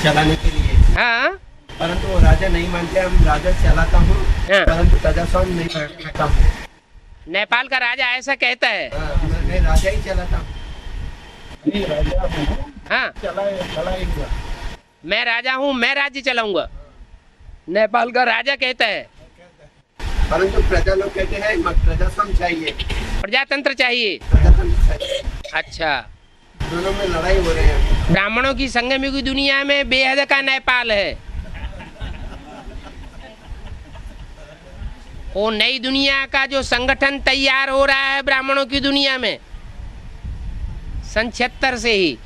चलाने के लिए। हाँ परंतु वो राजा नहीं मानते, हम राजा चलाता हूँ परंतु प्रजास्वाम्य नहीं चलाता हूँ। नेपाल का राजा ऐसा कहता है। मैं राजा ही चलाता हूँ। नहीं राजा हूँ हाँ चलाएगा। मैं राजा हूँ, मैं राज्य चलाऊंगा, नेपाल का राजा कहता है। परंतु प्रजा लोग कहते हैं प्रजास्वाम्य चाहिए, प्रजातंत्र चाहिए। प्रजातंत्र चाहिए। अच्छा, दोनों में लड़ाई हो रहे हैं। ब्राह्मणों की संगमयुगी दुनिया में बेहद का नेपाल है। वो नई दुनिया का जो संगठन तैयार हो रहा है ब्राह्मणों की दुनिया में सन 76 से ही,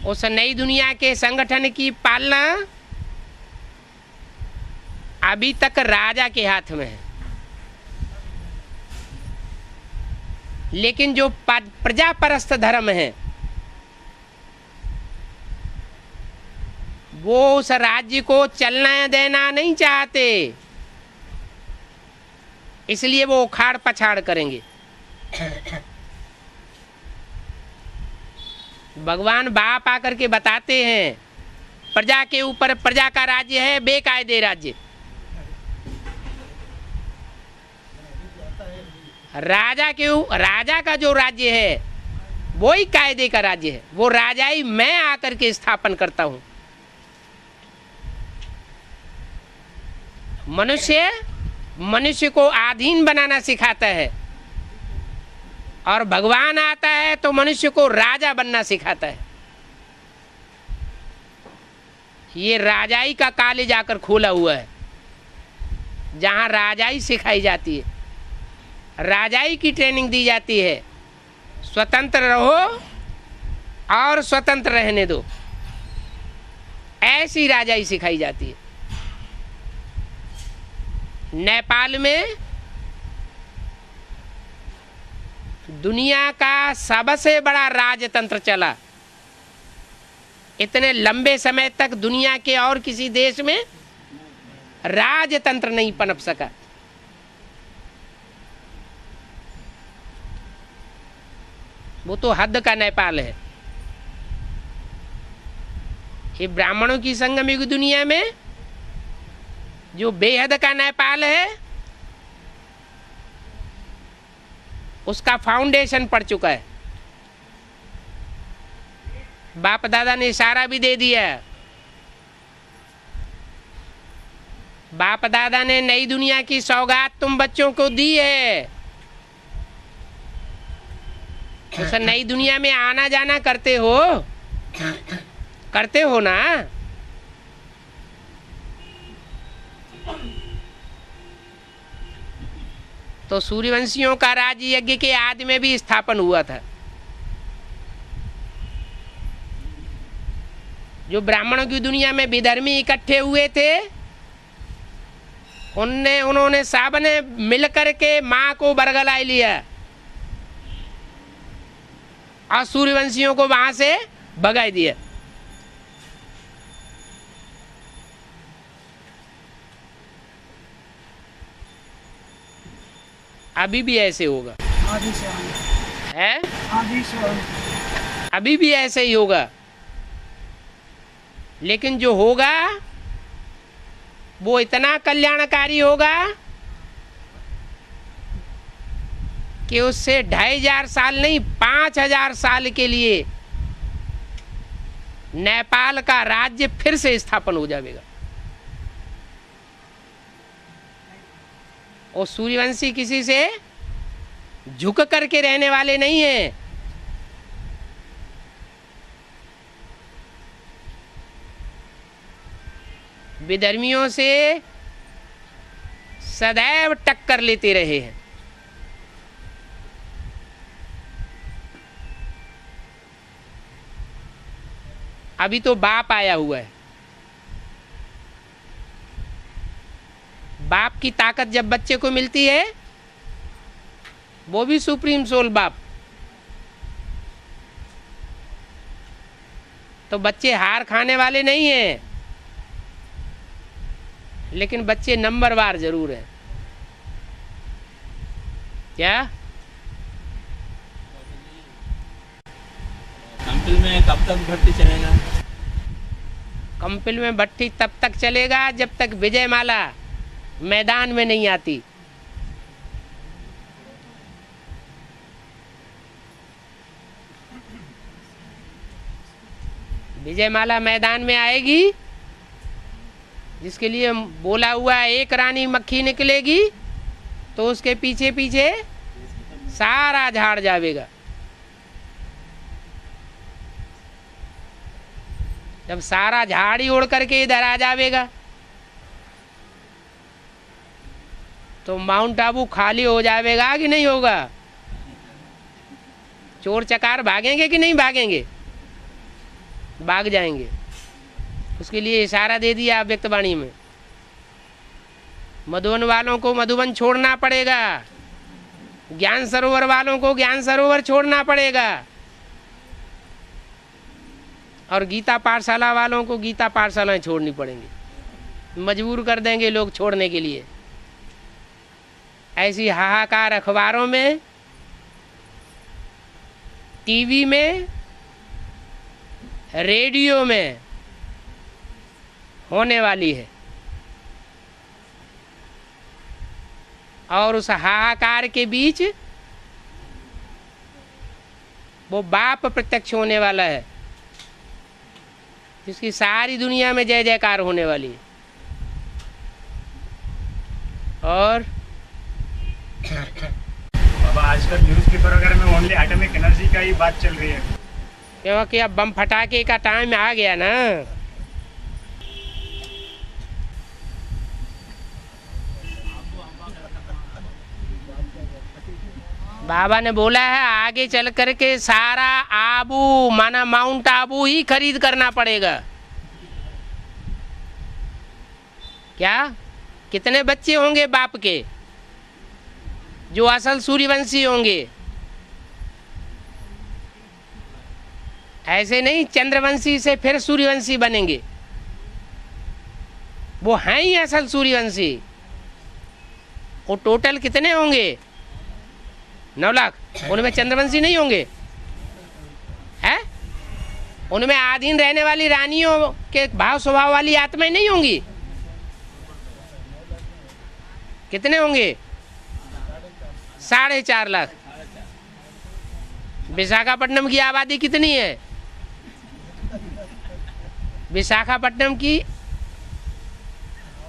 उस नई दुनिया के संगठन की पालना अभी तक राजा के हाथ में है। लेकिन जो प्रजापरस्त धर्म है वो उस राज्य को चलना देना नहीं चाहते, इसलिए वो उखाड़ पछाड़ करेंगे। भगवान बाप आकर के बताते हैं प्रजा के ऊपर प्रजा का राज्य है बेकायदे राज्य। राजा का जो राज्य है वो ही कायदे का राज्य है। वो राजाई मैं आकर के स्थापन करता हूं। मनुष्य को अधीन बनाना सिखाता है और भगवान आता है तो मनुष्य को राजा बनना सिखाता है। ये राजाई का कॉलेज आकर खोला हुआ है जहां राजाई सिखाई जाती है, राजाई की ट्रेनिंग दी जाती है। स्वतंत्र रहो और स्वतंत्र रहने दो, ऐसी राजाई सिखाई जाती है। नेपाल में दुनिया का सबसे बड़ा राजतंत्र चला। इतने लंबे समय तक दुनिया के और किसी देश में राजतंत्र नहीं पनप सका। वो तो हद का नेपाल है। ये ब्राह्मणों की संगमयुग दुनिया में जो बेहद का नेपाल है उसका फाउंडेशन पड़ चुका है। बाप दादा ने इशारा भी दे दिया। बाप दादा ने नई दुनिया की सौगात तुम बच्चों को दी है। उस नई दुनिया में आना जाना करते हो ना। तो सूर्यवंशियों का राज यज्ञ के आदि में भी स्थापन हुआ था। जो ब्राह्मणों की दुनिया में विधर्मी इकट्ठे हुए थे उन्होंने सब ने मिलकर के माँ को बरगलाए लिया और सूर्यवंशियों को वहां से भगा दिया। अभी भी ऐसे होगा है, अभी भी ऐसे ही होगा। लेकिन जो होगा वो इतना कल्याणकारी होगा कि उससे 2500 साल नहीं 5000 साल के लिए नेपाल का राज्य फिर से स्थापन हो जाएगा। और सूर्यवंशी किसी से झुक करके रहने वाले नहीं हैं। विधर्मियों से सदैव टक्कर लेते रहे हैं। अभी तो बाप आया हुआ है। बाप की ताकत जब बच्चे को मिलती है, वो भी सुप्रीम सोल बाप, तो बच्चे हार खाने वाले नहीं हैं, लेकिन बच्चे नंबरवार जरूर है। क्या कंपिल में कब तक भर्ती चलेगा? कंपिल में भट्टी तब तक चलेगा जब तक विजय माला मैदान में नहीं आती। विजय माला मैदान में आएगी, जिसके लिए बोला हुआ एक रानी मक्खी निकलेगी, तो उसके पीछे पीछे सारा झाड़ जाएगा। जब सारा झाड़ ही उड़ करके इधर आ जाएगा, तो माउंट आबू खाली हो जाएगा कि नहीं होगा? चोर चकार भागेंगे कि नहीं भागेंगे? भाग जाएंगे। उसके लिए इशारा दे दिया व्यक्तवाणी में। मधुबन वालों को मधुबन छोड़ना पड़ेगा, ज्ञान सरोवर वालों को ज्ञान सरोवर छोड़ना पड़ेगा, और गीता पाठशाला वालों को गीता पाठशालाएं छोड़नी पड़ेंगी। मजबूर कर देंगे लोग छोड़ने के लिए। ऐसी हाहाकार अखबारों में, टीवी में, रेडियो में होने वाली है। और उस हाहाकार के बीच वो बाप प्रत्यक्ष होने वाला है, जिसकी सारी दुनिया में जय जयकार होने वाली है। और बाबा आजकल न्यूज़पेपर वगैरह में ओनली एटॉमिक एनर्जी का ही बात चल रही है, क्योंकि अब बम फटाके का टाइम आ गया ना। बाबा ने बोला है आगे चल करके सारा आबू माना माउंट आबू ही खरीद करना पड़ेगा। क्या कितने बच्चे होंगे बाप के जो असल सूर्यवंशी होंगे? ऐसे नहीं चंद्रवंशी से फिर सूर्यवंशी बनेंगे, वो हैं ही असल सूर्यवंशी। वो टोटल कितने होंगे? 9 लाख। उनमें चंद्रवंशी नहीं होंगे हैं? उनमें आधीन रहने वाली रानियों के भाव स्वभाव वाली आत्माएं नहीं होंगी? कितने होंगे? 4.5 लाख। विशाखापट्टनम की आबादी कितनी है? विशाखापट्टनम की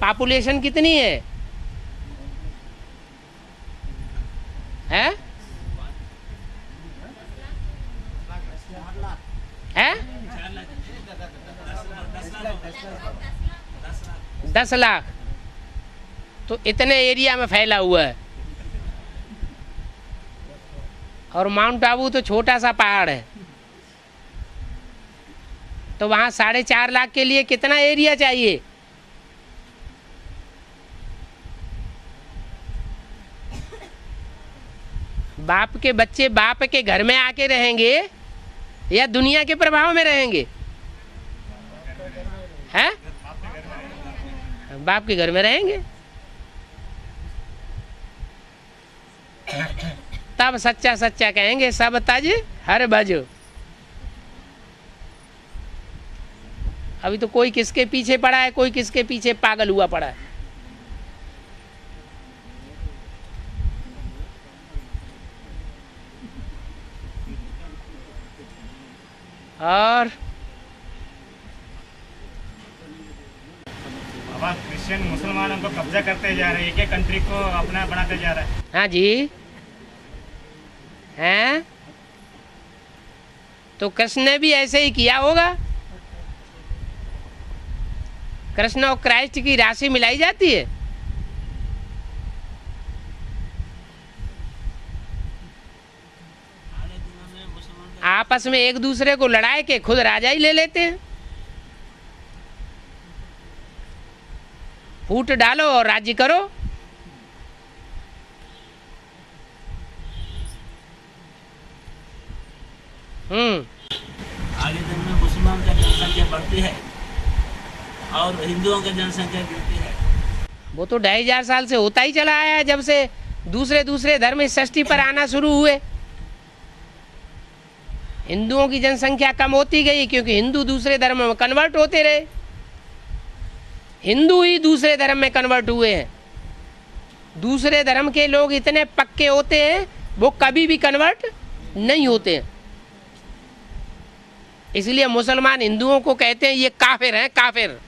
पॉपुलेशन कितनी है? हैं? 10 लाख। तो इतने एरिया में फैला हुआ है। और माउंट आबू तो छोटा सा पहाड़ है, तो वहाँ 4.5 लाख के लिए कितना एरिया चाहिए? बाप के बच्चे बाप के घर में आके रहेंगे या दुनिया के प्रभाव में रहेंगे? हैं? बाप के घर में रहेंगे, तब सच्चा सच्चा कहेंगे सब तज हर बजो। अभी तो कोई किसके पीछे पड़ा है, कोई किसके पीछे पागल हुआ पड़ा है। और बाबा क्रिश्चियन मुसलमानों को कब्जा करते जा रहे हैं, एक कंट्री को अपना बनाते जा रहा है। हाँ जी, हैं? तो कृष्ण ने भी ऐसे ही किया होगा। कृष्ण और क्राइस्ट की राशि मिलाई जाती है। आपस में एक दूसरे को लड़ाए के खुद राजा ही ले लेते हैं। फूट डालो और राज्य करो। आगे दिन में मुसलमान का जनसंख्या बढ़ती है और हिंदुओं की जनसंख्या गिरती है। वो तो 2500 साल से होता ही चला आया है, जब से दूसरे धर्म इस सृष्टि पर आना शुरू हुए। हिंदुओं की जनसंख्या कम होती गई क्योंकि हिंदू दूसरे धर्म में कन्वर्ट होते रहे। हिंदू ही दूसरे धर्म में कन्वर्ट हुए हैं। दूसरे धर्म के लोग इतने पक्के होते हैं वो कभी भी कन्वर्ट नहीं होते हैं। इसलिए मुसलमान हिंदुओं को कहते हैं ये काफिर हैं, काफिर।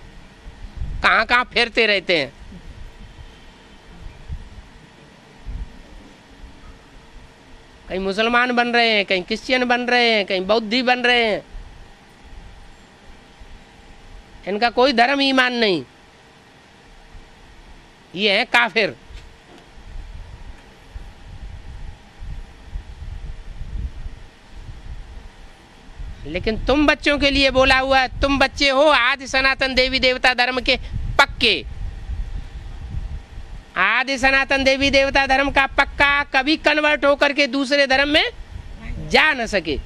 कहाँ कहाँ फिरते रहते हैं। कहीं मुसलमान बन रहे हैं, कहीं क्रिश्चियन बन रहे हैं, कहीं बौद्धी बन रहे हैं। इनका कोई धर्म ईमान नहीं, ये है काफिर। लेकिन तुम बच्चों के लिए बोला हुआ है, तुम बच्चे हो आदि सनातन देवी देवता धर्म के पक्के। आदि सनातन देवी देवता धर्म का पक्का कभी कन्वर्ट होकर के दूसरे धर्म में जा न सके।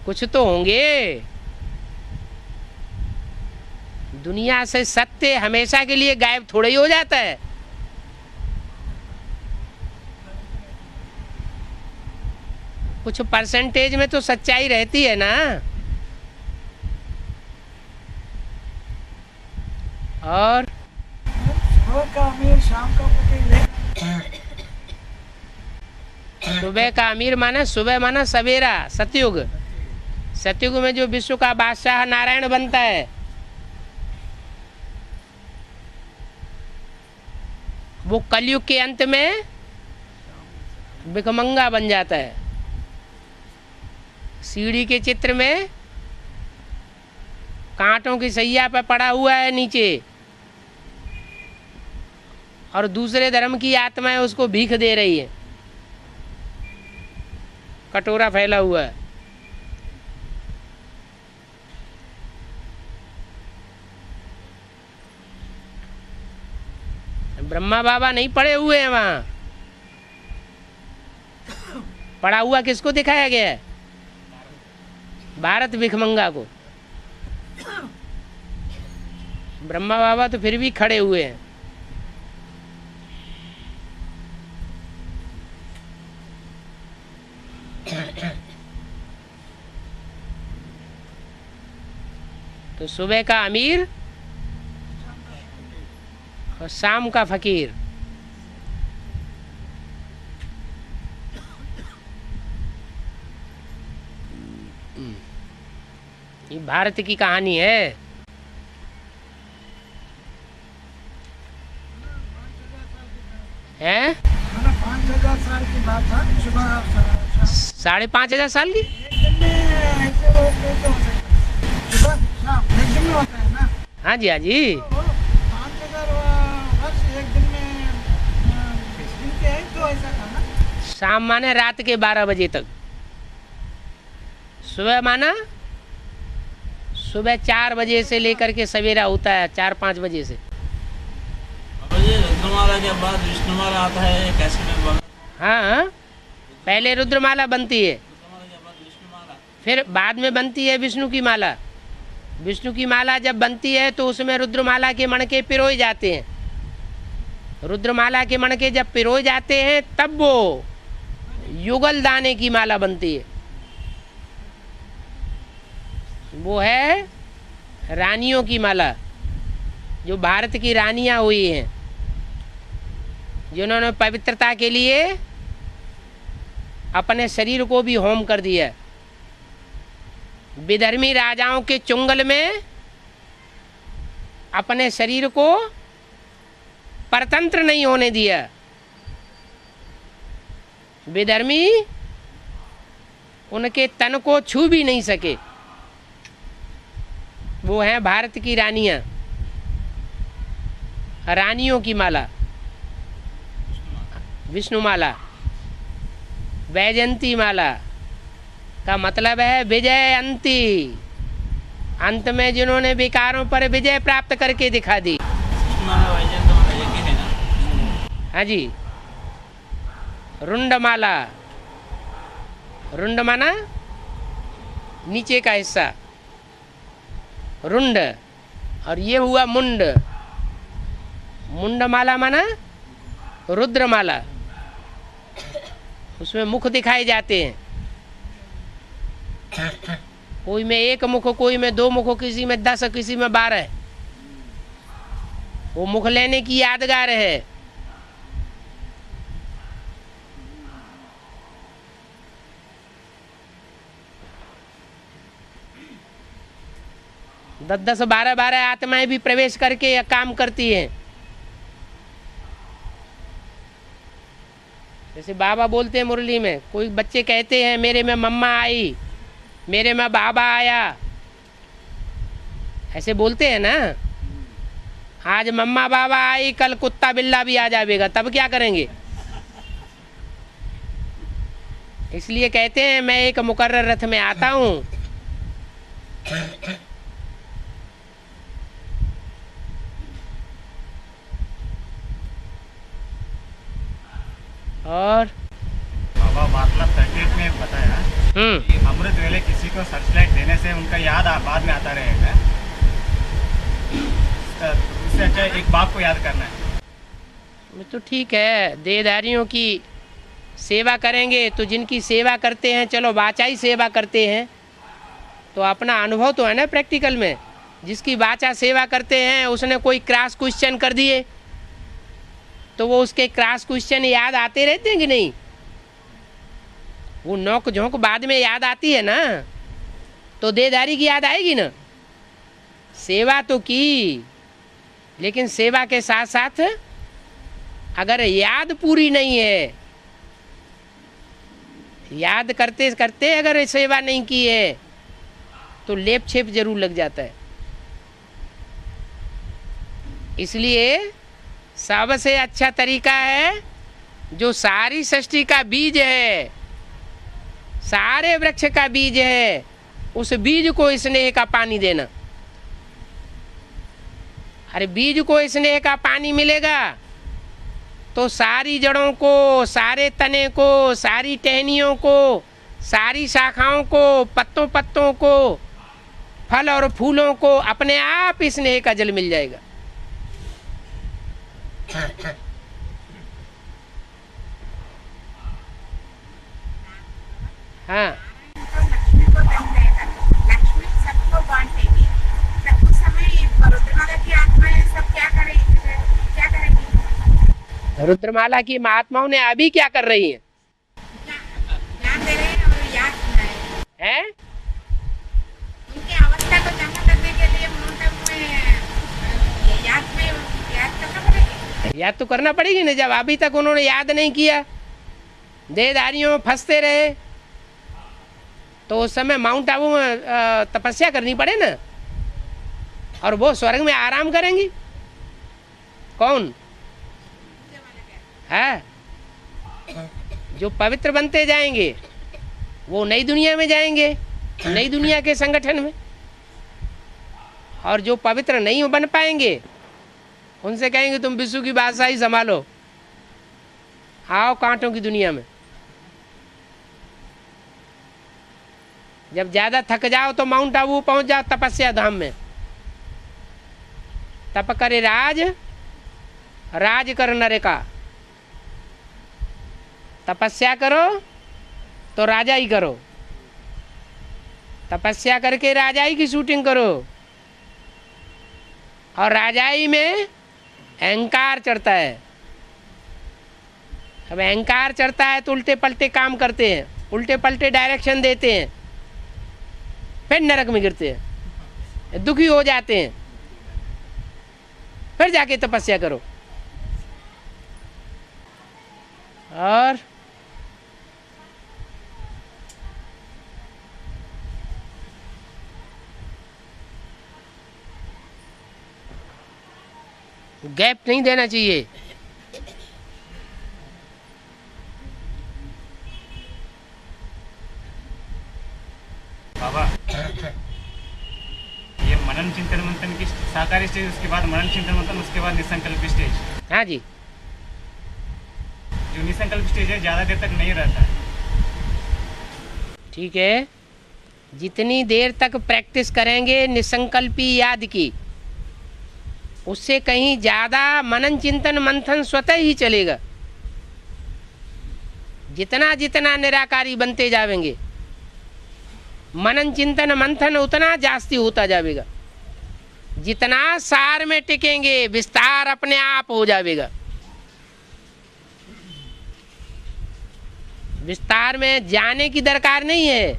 कुछ तो होंगे। दुनिया से सत्य हमेशा के लिए गायब थोड़ा ही हो जाता है। कुछ परसेंटेज में तो सच्चाई रहती है ना। और सुबह का अमीर शाम का फकीर। सुबह का अमीर माना, सुबह माना सवेरा, सतयुग। सतयुग में जो विश्व का बादशाह नारायण बनता है, वो कलयुग के अंत में भिखमंगा बन जाता है। सीढ़ी के चित्र में कांटों की सैया पर पड़ा हुआ है नीचे, और दूसरे धर्म की आत्माएं उसको भीख दे रही है। कटोरा फैला हुआ है। ब्रह्मा बाबा नहीं पड़े हुए हैं वहां। पड़ा हुआ किसको दिखाया गया है? भारत भिखमंगा को। ब्रह्मा बाबा तो फिर भी खड़े हुए हैं। तो सुबह का अमीर और शाम का फकीर। ये भारत की कहानी है। हैं? 5,000 साल की बात था। सुबह 5,500 साल की? सुबह शाम एक दिन में होता है ना। हाँ जी, हाँ जी। 5,000 वर्ष एक दिन में गिनते हैं तो ऐसा था ना। शाम माने रात के 12 बजे तक। सुबह माना सुबह 4 बजे से लेकर के सवेरा होता है 4-5 बजे से। ये रुद्रमाला के बाद विष्णुमाला आता है, कैसे में बना? हाँ, पहले रुद्रमाला बनती है, रुद्रमाला के बाद विष्णुमाला, फिर बाद में बनती है विष्णु की माला। विष्णु की माला जब बनती है तो उसमें रुद्रमाला के मणके पिरोए जाते हैं। रुद्रमाला के मणके जब पिरोए जाते हैं तब वो युगल दाने की माला बनती है। वो है रानियों की माला, जो भारत की रानियां हुई हैं, जिन्होंने पवित्रता के लिए अपने शरीर को भी होम कर दिया। विधर्मी राजाओं के चुंगल में अपने शरीर को परतंत्र नहीं होने दिया। विधर्मी उनके तन को छू भी नहीं सके। वो हैं भारत की रानियां, रानियों की माला, विष्णु माला, वैजयंती माला, का मतलब है विजय अंती, अंत में जिन्होंने विकारों पर विजय प्राप्त करके दिखा दी। हाँ जी, रुंडमाला, रुंड माना नीचे का हिस्सा, रुंड, और ये हुआ मुंड, मुंडमाला माना रुद्रमाला, उसमें मुख दिखाए जाते हैं, कोई में 1 मुख, कोई में 2 मुख, किसी में 10, किसी में 12। वो मुख लेने की यादगार है। दस 10, 12 आत्माएं भी प्रवेश करके काम करती हैं। जैसे बाबा बोलते हैं मुरली में, कोई बच्चे कहते हैं मेरे में मम्मा आई, मेरे में बाबा आया, ऐसे बोलते हैं ना। आज मम्मा बाबा आई, कल कुत्ता बिल्ला भी आ जाएगा, तब क्या करेंगे? इसलिए कहते हैं मैं एक मुकर्रर रथ में आता हूँ। और बाबा वार्तालाप 38 में बताया कि अमृत वेले किसी को सर्चलाइट देने से उनका याद बाद में आता रहेगा, उससे अच्छा एक बाप को याद करना है। तो ठीक है, देहधारियों की सेवा करेंगे तो जिनकी सेवा करते हैं, चलो वाचा ही सेवा करते हैं तो अपना अनुभव तो है ना प्रैक्टिकल में। जिसकी वाचा सेवा करते हैं उसने कोई क्रॉस क्वेश्चन कर दिए तो वो उसके क्रॉस क्वेश्चन याद आते रहते हैं कि नहीं? वो नोक झोंक बाद में याद आती है ना, तो देहधारी की याद आएगी ना। सेवा तो की, लेकिन सेवा के साथ साथ अगर याद पूरी नहीं है, याद करते करते अगर सेवा नहीं की है तो लेप छेप जरूर लग जाता है। इसलिए सबसे अच्छा तरीका है जो सारी सृष्टि का बीज है, सारे वृक्ष का बीज है, उस बीज को स्नेह का पानी देना। अरे बीज को स्नेह का पानी मिलेगा तो सारी जड़ों को, सारे तने को, सारी टहनियों को, सारी शाखाओं को, पत्तों पत्तों को, फल और फूलों को अपने आप स्नेह का जल मिल जाएगा। हाँ, लक्ष्मी सबको बांटेगी, तो उस समय रुद्रमाला की आत्माएं सब क्या करेगी? रुद्रमाला की महात्माओं ने अभी क्या कर रही हैं? ज्ञान दे रहे हैं और याद सुनाए हैं? उनकी अवस्था को जमा करने के लिए याद करना पड़ेगी। याद तो करना पड़ेगी ना, जब अभी तक उन्होंने याद नहीं किया, देहधारियों में फंसते रहे, तो उस समय माउंट आबू में तपस्या करनी पड़े ना, और वो स्वर्ग में आराम करेंगी। कौन है? जो पवित्र बनते जाएंगे वो नई दुनिया में जाएंगे, नई दुनिया के संगठन में, और जो पवित्र नहीं बन पाएंगे उनसे कहेंगे तुम विश्व की बादशाही संभालो, आओ कांटों की दुनिया में। जब ज़्यादा थक जाओ तो माउंट आबू पहुंच जाओ तपस्या धाम में। तप करे राज, राज कर नर का। तपस्या करो तो राजाई करो, तपस्या करके राजाई की शूटिंग करो। और राजाई में अहंकार चढ़ता है। अब अहंकार चढ़ता है तो उल्टे पलटे काम करते हैं, उल्टे पलटे डायरेक्शन देते हैं, फिर नरक में गिरते हैं, दुखी हो जाते हैं। फिर जाके तपस्या करो। और गैप नहीं देना चाहिए। बाबा ये मनन चिंतन मंथन की साकारी स्टेज, उसके बाद मनन चिंतन मंथन, उसके बाद निसंकल्प स्टेज। हाँ जी, जो निसंकल्प स्टेज है ज़्यादा देर तक नहीं रहता है। ठीक है, जितनी देर तक प्रैक्टिस करेंगे निसंकल्पी याद की, उससे कहीं ज़्यादा मनन चिंतन मंथन स्वतः ही चलेगा। जितना जितना निराकारी बनते जाएंगे, मनन चिंतन मंथन उतना जास्ती होता जाएगा। जितना सार में टिकेंगे, विस्तार अपने आप हो जाएगा। विस्तार में जाने की दरकार नहीं है।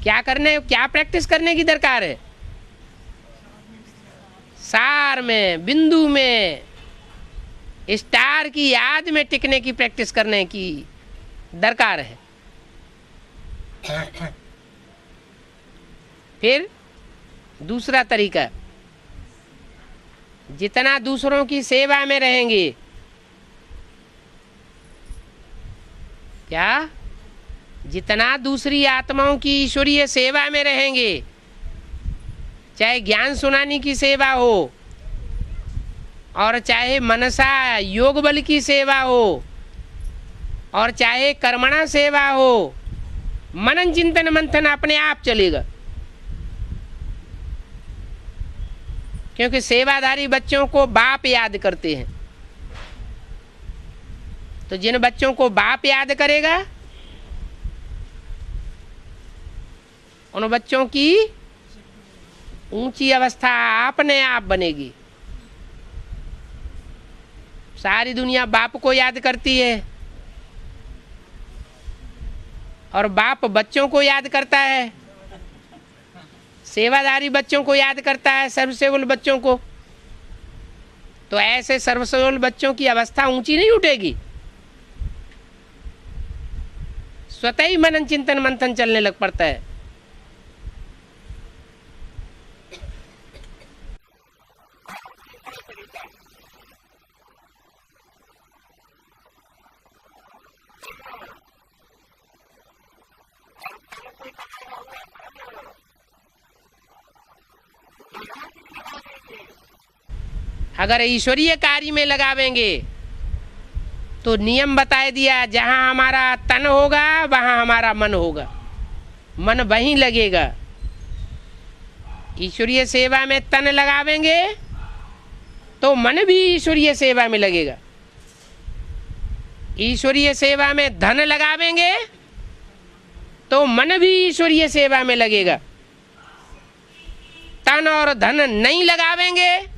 क्या प्रैक्टिस करने की दरकार है? सार में, बिंदु में, स्टार की याद में टिकने की प्रैक्टिस करने की दरकार है। फिर दूसरा तरीका, जितना दूसरों की सेवा में रहेंगे, क्या जितना दूसरी आत्माओं की ईश्वरीय सेवा में रहेंगे, चाहे ज्ञान सुनाने की सेवा हो और चाहे मनसा योग बल की सेवा हो और चाहे कर्मणा सेवा हो, मनन चिंतन मंथन अपने आप चलेगा। क्योंकि सेवाधारी बच्चों को बाप याद करते हैं। तो जिन बच्चों को बाप याद करेगा, उन बच्चों की ऊंची अवस्था अपने आप बनेगी। सारी दुनिया बाप को याद करती है और बाप बच्चों को याद करता है, सेवादारी बच्चों को याद करता है, सर्वसेवल बच्चों को। तो ऐसे सर्वसेवल बच्चों की अवस्था ऊंची नहीं उठेगी, स्वतः ही मनन चिंतन मंथन चलने लग पड़ता है। अगर ईश्वरीय कार्य में लगावेंगे तो नियम बताए दिया, जहाँ हमारा तन होगा वहाँ हमारा मन होगा, मन वहीं लगेगा। ईश्वरीय सेवा में तन लगावेंगे तो मन भी ईश्वरीय सेवा में लगेगा। ईश्वरीय सेवा में धन लगावेंगे तो मन भी ईश्वरीय सेवा में लगेगा। तन और धन नहीं लगावेंगे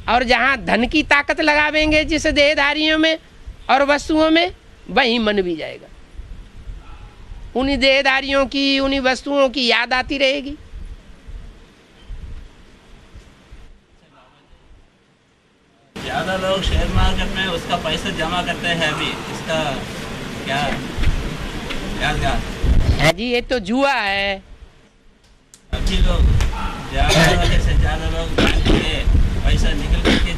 और जहाँ धन की ताकत लगावेंगे जिस देहधारियों में और वस्तुओं में, वहीं मन भी जाएगा। उन्हीं देहधारियों की, उन्हीं वस्तुओं की याद आती रहेगी। ज्यादा लोग शेयर मार्केट में उसका पैसा जमा करते हैं, अभी इसका क्या यादगार है जी? ये तो जुआ है। अभी लोग ज्यादा लोग बैंक में पैसा निकल करके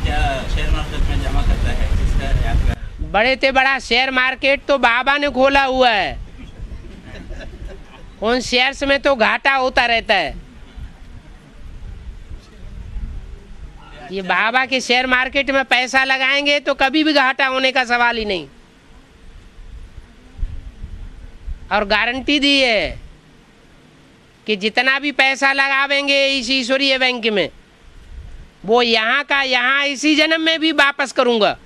शेयर मार्केट में जमा करता है, इसका यादगार। बड़े से बड़ा शेयर मार्केट तो बाबा ने खोला हुआ है। उन शेयर्स में तो घाटा होता रहता है। ये बाबा के शेयर मार्केट में पैसा लगाएंगे तो कभी भी घाटा होने का सवाल ही नहीं। और गारंटी दी है कि जितना भी पैसा लगावेंगे इस ईश्वरीय बैंक में, वो यहाँ का यहाँ इसी जन्म में भी वापस करूँगा।